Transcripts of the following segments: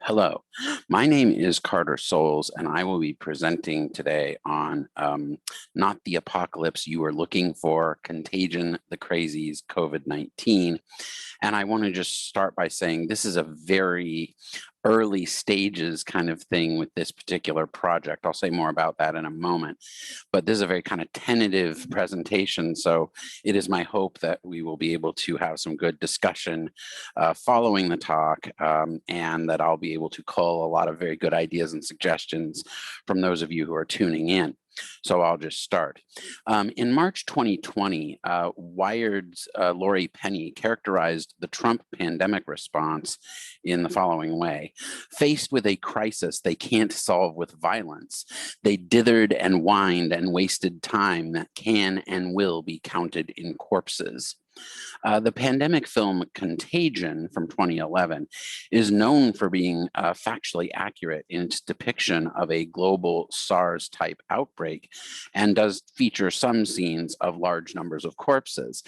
Hello, my name is Carter Souls, and I will be presenting today on Not the Apocalypse You Were Looking For, Contagion, the Crazies, COVID-19. And I want to just start by saying this is a very early stages kind of thing with this particular project. I'll say more about that in a moment, but this is a very kind of tentative presentation. So it is my hope that we will be able to have some good discussion following the talk, and that I'll be able to cull a lot of very good ideas and suggestions from those of you who are tuning in. So I'll just start. In March 2020, Wired's Lori Penny characterized the Trump pandemic response in the following way. Faced with a crisis they can't solve with violence, they dithered and whined and wasted time that can and will be counted in corpses. The pandemic film Contagion from 2011 is known for being factually accurate in its depiction of a global SARS-type outbreak and does feature some scenes of large numbers of corpses.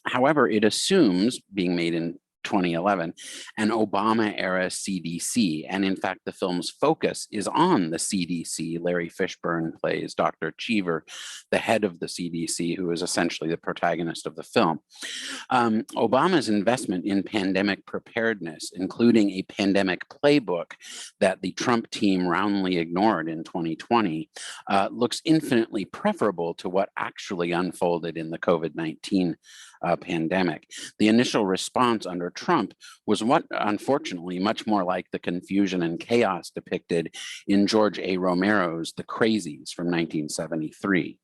However, it assumes, being made in 2011, an Obama-era CDC. And in fact, the film's focus is on the CDC. Larry Fishburne plays Dr. Cheever, the head of the CDC, who is essentially the protagonist of the film. Obama's investment in pandemic preparedness, including a pandemic playbook that the Trump team roundly ignored in 2020, looks infinitely preferable to what actually unfolded in the COVID-19 pandemic. The initial response under Trump was what, unfortunately, much more like the confusion and chaos depicted in George A. Romero's The Crazies from 1973.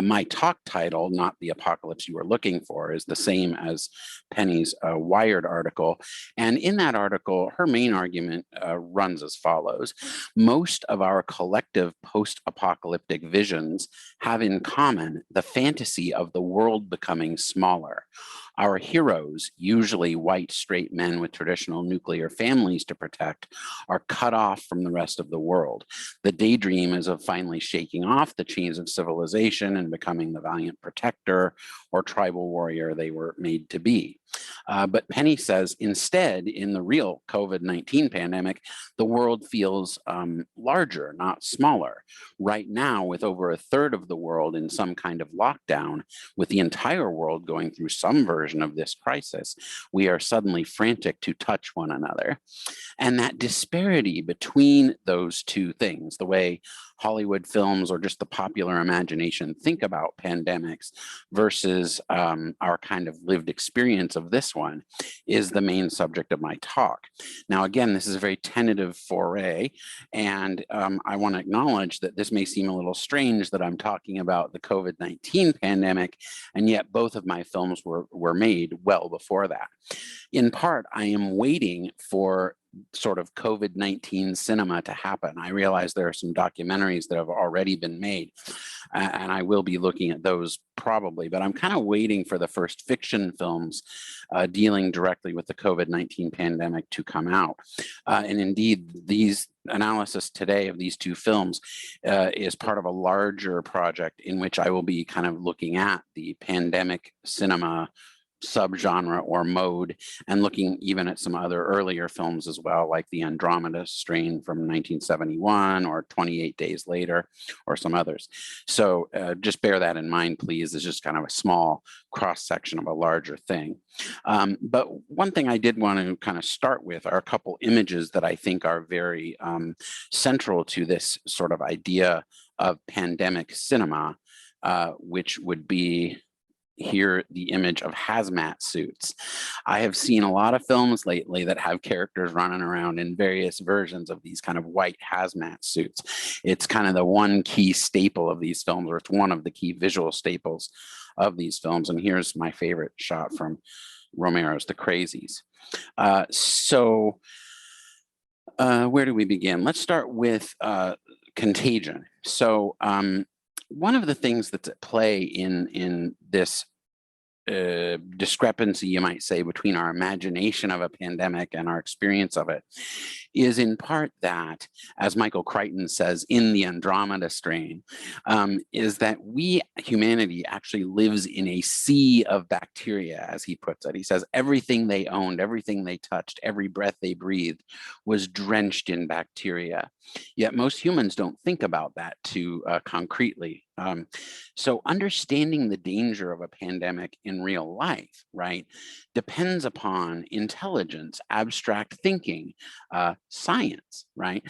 My talk title, Not the Apocalypse You Were Looking For, is the same as Penny's Wired article. And in that article, her main argument runs as follows. Most of our collective post-apocalyptic visions have in common the fantasy of the world becoming smaller. Our heroes, usually white straight men with traditional nuclear families to protect, are cut off from the rest of the world. The daydream is of finally shaking off the chains of civilization and becoming the valiant protector or tribal warrior they were made to be. But Penny says instead, in the real COVID-19 pandemic, the world feels larger, not smaller. Right now, with over a third of the world in some kind of lockdown, with the entire world going through some version of this crisis, we are suddenly frantic to touch one another. And that disparity between those two things, the way Hollywood films or just the popular imagination think about pandemics versus our kind of lived experience of this one, is the main subject of my talk. Now, again, this is a very tentative foray, and I want to acknowledge that this may seem a little strange that I'm talking about the COVID-19 pandemic, and yet both of my films were made well before that. In part, I am waiting for sort of COVID-19 cinema to happen. I realize there are some documentaries that have already been made, and I will be looking at those probably, but I'm kind of waiting for the first fiction films dealing directly with the COVID-19 pandemic to come out. And indeed, these analysis today of these two films is part of a larger project in which I will be kind of looking at the pandemic cinema subgenre or mode, and looking even at some other earlier films as well, like the Andromeda Strain from 1971 or 28 Days Later, or some others. So just bear that in mind, please. It's just kind of a small cross-section of a larger thing. But one thing I did want to kind of start with are a couple images that I think are very central to this sort of idea of pandemic cinema, which would be here the image of hazmat suits. I have seen a lot of films lately that have characters running around in various versions of these kind of white hazmat suits. It's kind of the one key staple of these films, or it's one of the key visual staples of these films. And here's my favorite shot from Romero's The Crazies. Where do we begin? Let's start with Contagion. So one of the things that's at play in this discrepancy, you might say, between our imagination of a pandemic and our experience of it is in part that, as Michael Crichton says in the Andromeda Strain, is that humanity actually lives in a sea of bacteria, as he puts it. He says everything they owned, everything they touched, every breath they breathed was drenched in bacteria. Yet most humans don't think about that too concretely. So understanding the danger of a pandemic in real life, right, depends upon intelligence, abstract thinking, science, right?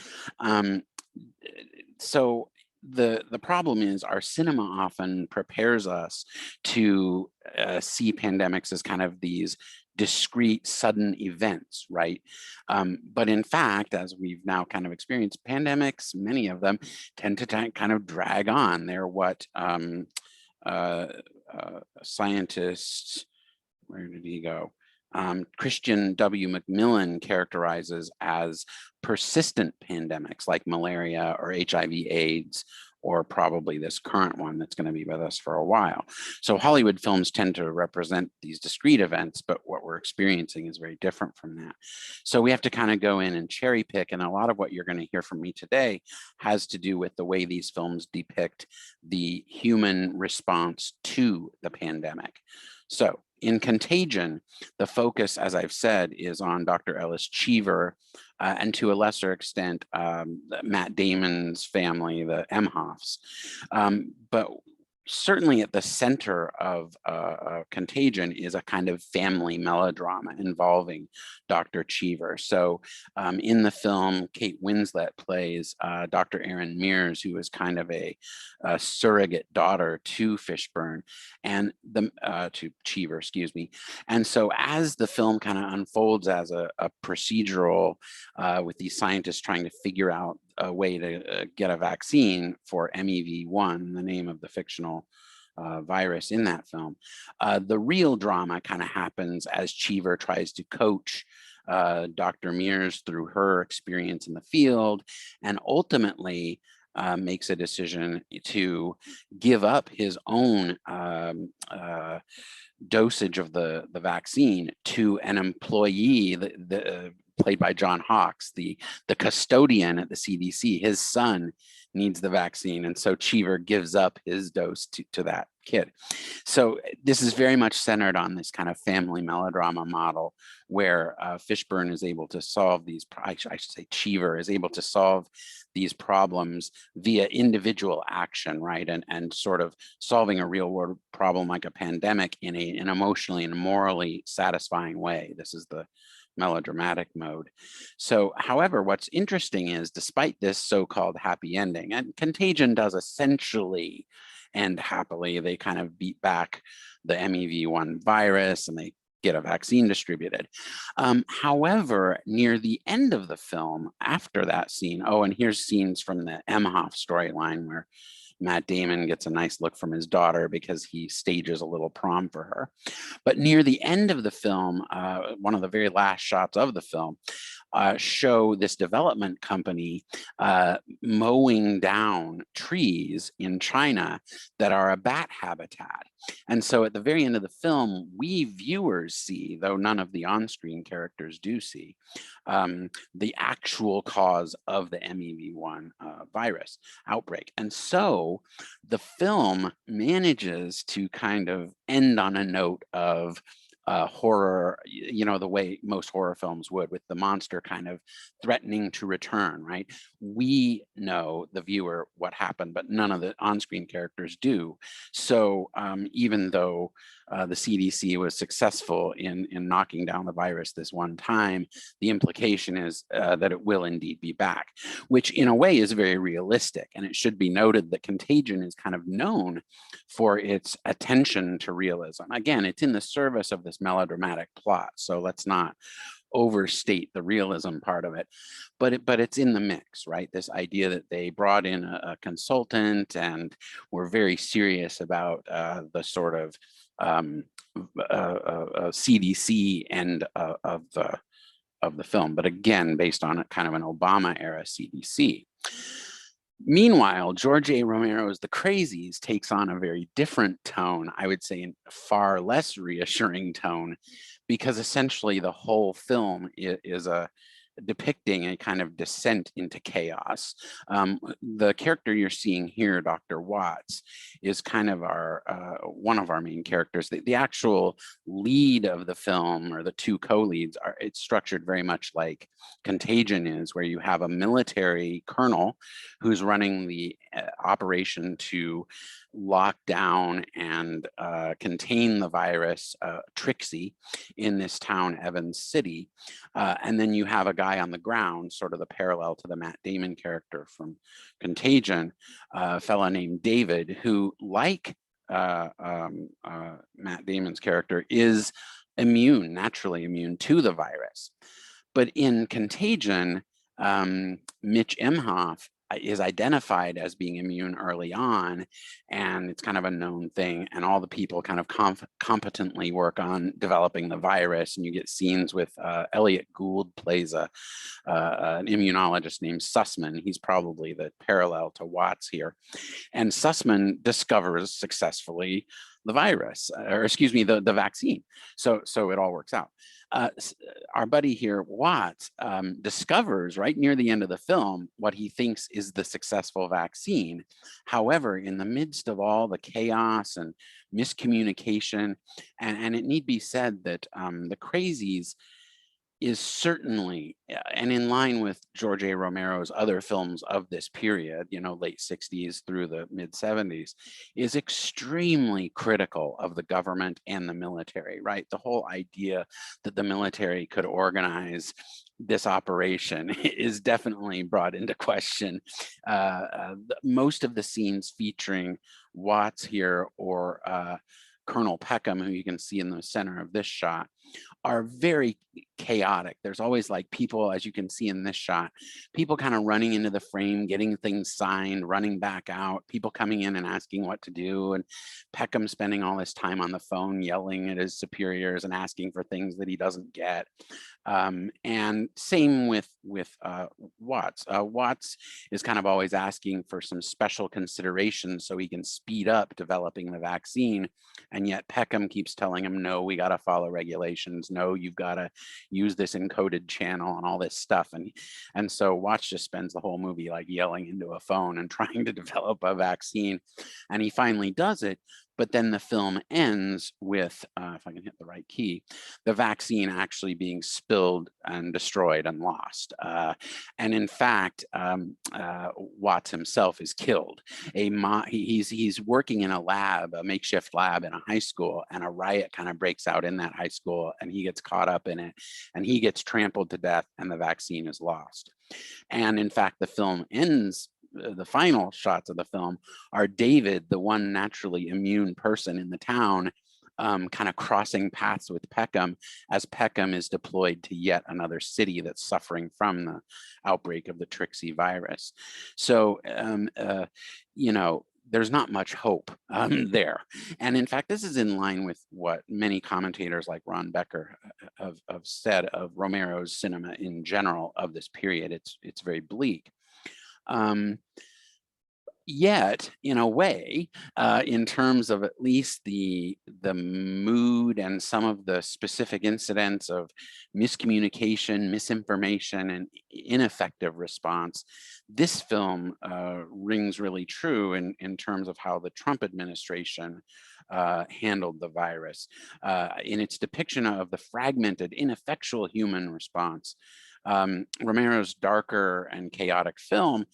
So the problem is our cinema often prepares us to see pandemics as kind of these discrete, sudden events, right? But in fact, as we've now kind of experienced, pandemics, many of them tend to kind of drag on. They're what scientists, where did he go? Christian W. McMillan characterizes as persistent pandemics like malaria or HIV/AIDS, or probably this current one that's going to be with us for a while. So Hollywood films tend to represent these discrete events, but what we're experiencing is very different from that. So we have to kind of go in and cherry pick, and a lot of what you're going to hear from me today has to do with the way these films depict the human response to the pandemic. So in Contagion, the focus, as I've said, is on Dr. Ellis Cheever, and to a lesser extent, Matt Damon's family, the Emhoffs. But certainly at the center of Contagion is a kind of family melodrama involving Dr. Cheever. So in the film, Kate Winslet plays Dr. Erin Mears, who is kind of a surrogate daughter to Fishburne and to Cheever, excuse me. And so as the film kind of unfolds as a procedural with these scientists trying to figure out a way to get a vaccine for MEV1, the name of the fictional virus in that film. The real drama kind of happens as Cheever tries to coach Dr. Mears through her experience in the field, and ultimately makes a decision to give up his own dosage of the vaccine to an employee, played by John Hawkes, the custodian at the CDC. His son needs the vaccine, and so Cheever gives up his dose to that kid. So this is very much centered on this kind of family melodrama model where Fishburne is able to solve these, I should say Cheever is able to solve these problems via individual action, right? And sort of solving a real world problem like a pandemic in an emotionally and morally satisfying way. This is the melodramatic mode. So, however, what's interesting is despite this so-called happy ending, and Contagion does essentially end happily, they kind of beat back the MEV1 virus and they get a vaccine distributed. However, near the end of the film, after that scene, and here's scenes from the Emhoff storyline where Matt Damon gets a nice look from his daughter because he stages a little prom for her. But near the end of the film, one of the very last shots of the film, show this development company mowing down trees in China that are a bat habitat. And so at the very end of the film, we viewers see, though none of the on-screen characters do see, the actual cause of the MEV1 virus outbreak. And so the film manages to kind of end on a note of horror, the way most horror films would, with the monster kind of threatening to return, right? We know, the viewer, what happened, but none of the on-screen characters do. So even though the CDC was successful in knocking down the virus this one time, the implication is that it will indeed be back, which in a way is very realistic. And it should be noted that Contagion is kind of known for its attention to realism. Again, it's in the service of this melodramatic plot, so let's not overstate the realism part of it, but it's in the mix, right? This idea that they brought in a consultant and were very serious about the sort of CDC end of the film, but again, based on a kind of an Obama era CDC. Meanwhile, George A. Romero's The Crazies takes on a very different tone, I would say a far less reassuring tone, because essentially the whole film is a depicting a kind of descent into chaos. The character you're seeing here, Dr. Watts, is kind of our one of our main characters. The actual lead of the film, or the two co-leads, are it's structured very much like Contagion is, where you have a military colonel who's running the operation to lock down and contain the virus, Trixie, in this town, Evans City. And then you have a guy on the ground, sort of the parallel to the Matt Damon character from Contagion, a fella named David, who, like Matt Damon's character, is immune, naturally immune to the virus. But in Contagion, Mitch Imhoff is identified as being immune early on, and it's kind of a known thing, and all the people kind of competently work on developing the virus, and you get scenes with Elliot Gould plays an immunologist named Sussman. He's probably the parallel to Watts here, and Sussman discovers successfully the virus, or excuse me, the vaccine. So it all works out. Our buddy here, Watts, discovers right near the end of the film what he thinks is the successful vaccine. However, in the midst of all the chaos and miscommunication, and it need be said that The Crazies is certainly, and in line with George A. Romero's other films of this period, you know, late 60s through the mid 70s, is extremely critical of the government and the military, right? The whole idea that the military could organize this operation is definitely brought into question. Most of the scenes featuring Watts here, or Colonel Peckham, who you can see in the center of this shot, are very chaotic. There's always like people, as you can see in this shot, people kind of running into the frame, getting things signed, running back out, people coming in and asking what to do, and Peckham spending all his time on the phone yelling at his superiors and asking for things that he doesn't get. And same with Watts. Watts is kind of always asking for some special consideration so he can speed up developing the vaccine, and yet Peckham keeps telling him, no, we got to follow regulations. No, you've got to use this encoded channel and all this stuff. And so Watts just spends the whole movie like yelling into a phone and trying to develop a vaccine. And he finally does it. But then the film ends with, if I can hit the right key, the vaccine actually being spilled and destroyed and lost. And in fact, Watts himself is killed. He's working in a lab, a makeshift lab in a high school, and a riot kind of breaks out in that high school, and he gets caught up in it, and he gets trampled to death, and the vaccine is lost. And in fact, the film ends, the final shots of the film are David, the one naturally immune person in the town, kind of crossing paths with Peckham as Peckham is deployed to yet another city that's suffering from the outbreak of the Trixie virus. So, you know, there's not much hope there. And in fact, this is in line with what many commentators like Ron Becker have said of Romero's cinema in general of this period. It's very bleak. Yet, in a way, in terms of at least the mood and some of the specific incidents of miscommunication, misinformation, and ineffective response, this film rings really true in terms of how the Trump administration handled the virus. In its depiction of the fragmented, ineffectual human response, Romero's darker and chaotic film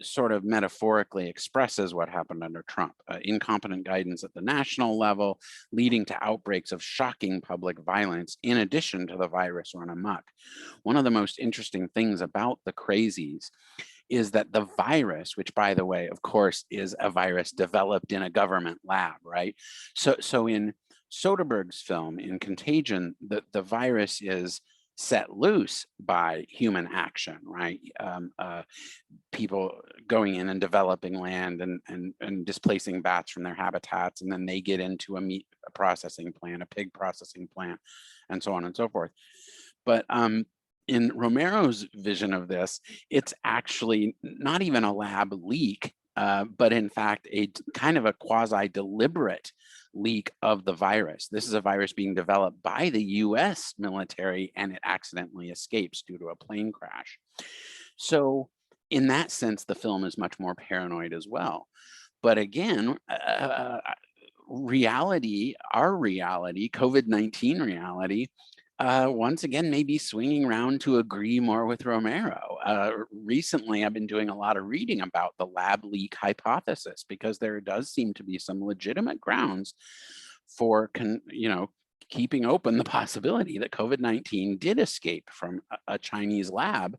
sort of metaphorically expresses what happened under Trump. Incompetent guidance at the national level, leading to outbreaks of shocking public violence, in addition to the virus run amok. One of the most interesting things about the Crazies is that the virus, which by the way, of course, is a virus developed in a government lab, right? So in Soderbergh's film, in Contagion, the virus is set loose by human action, right? People going in and developing land and displacing bats from their habitats, and then they get into a meat processing plant, a pig processing plant, and so on and so forth. But in Romero's vision of this, it's actually not even a lab leak, but in fact, kind of a quasi-deliberate leak of the virus. This is a virus being developed by the US military, and it accidentally escapes due to a plane crash. So in that sense, the film is much more paranoid as well. But again, reality, our reality, COVID-19 reality, once again, may be swinging around to agree more with Romero. Recently, I've been doing a lot of reading about the lab leak hypothesis because there does seem to be some legitimate grounds for, keeping open the possibility that COVID-19 did escape from a Chinese lab,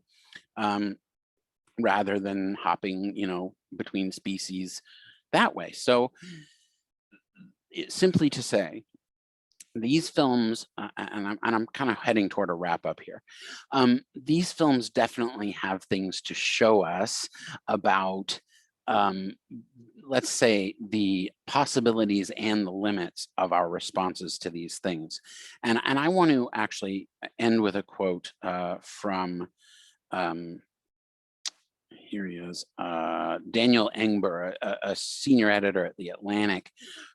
rather than hopping, between species that way. So simply to say, these films, and I'm kind of heading toward a wrap up here. These films definitely have things to show us about, let's say, the possibilities and the limits of our responses to these things. And I want to actually end with a quote from, here he is, Daniel Engber, a senior editor at The Atlantic,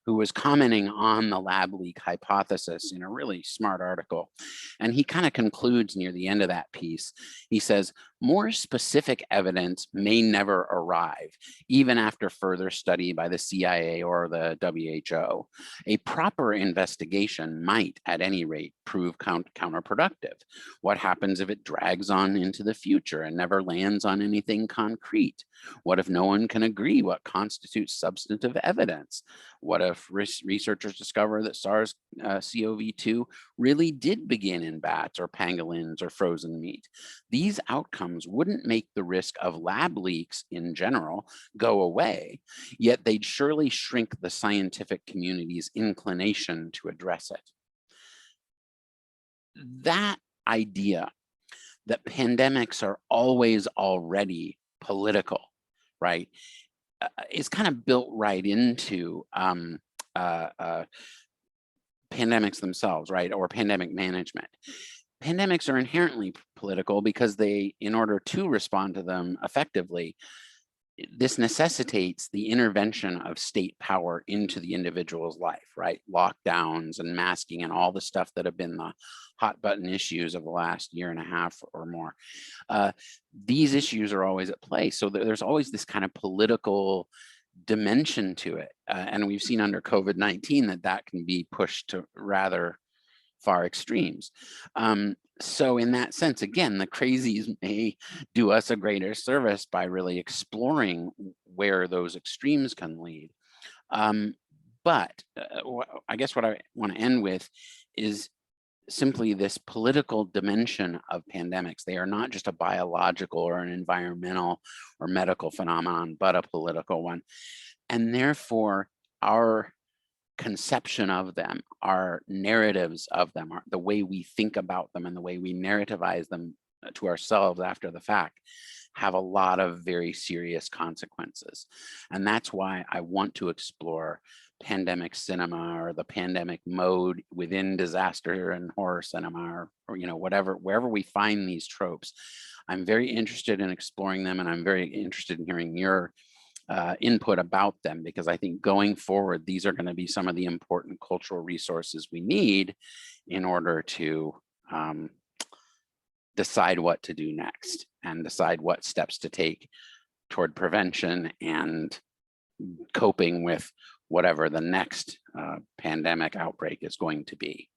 who was commenting on the lab leak hypothesis in a really smart article. And he kind of concludes near the end of that piece. He says, more specific evidence may never arrive, even after further study by the CIA or the WHO. A proper investigation might, at any rate, prove counterproductive. What happens if it drags on into the future and never lands on anything concrete? What if no one can agree what constitutes substantive evidence? What if researchers discover that SARS-CoV-2 really did begin in bats or pangolins or frozen meat? These outcomes wouldn't make the risk of lab leaks in general go away, yet they'd surely shrink the scientific community's inclination to address it. That idea that pandemics are always already political, right, is kind of built right into pandemics themselves, right, or pandemic management. Pandemics are inherently political because they, in order to respond to them effectively, this necessitates the intervention of state power into the individual's life, right? Lockdowns and masking and all the stuff that have been the hot button issues of the last year and a half or more. These issues are always at play. So there's always this kind of political dimension to it. And we've seen under COVID-19 that can be pushed to rather far extremes. So in that sense, again, the Crazies may do us a greater service by really exploring where those extremes can lead. But I guess what I want to end with is simply this political dimension of pandemics. They are not just a biological or an environmental or medical phenomenon, but a political one. And therefore, our conception of them, our narratives of them, the way we think about them and the way we narrativize them to ourselves after the fact, have a lot of very serious consequences. And that's why I want to explore pandemic cinema or the pandemic mode within disaster and horror cinema, or whatever, wherever we find these tropes. I'm very interested in exploring them, and I'm very interested in hearing your input about them, because I think going forward, these are going to be some of the important cultural resources we need in order to decide what to do next and decide what steps to take toward prevention and coping with whatever the next pandemic outbreak is going to be.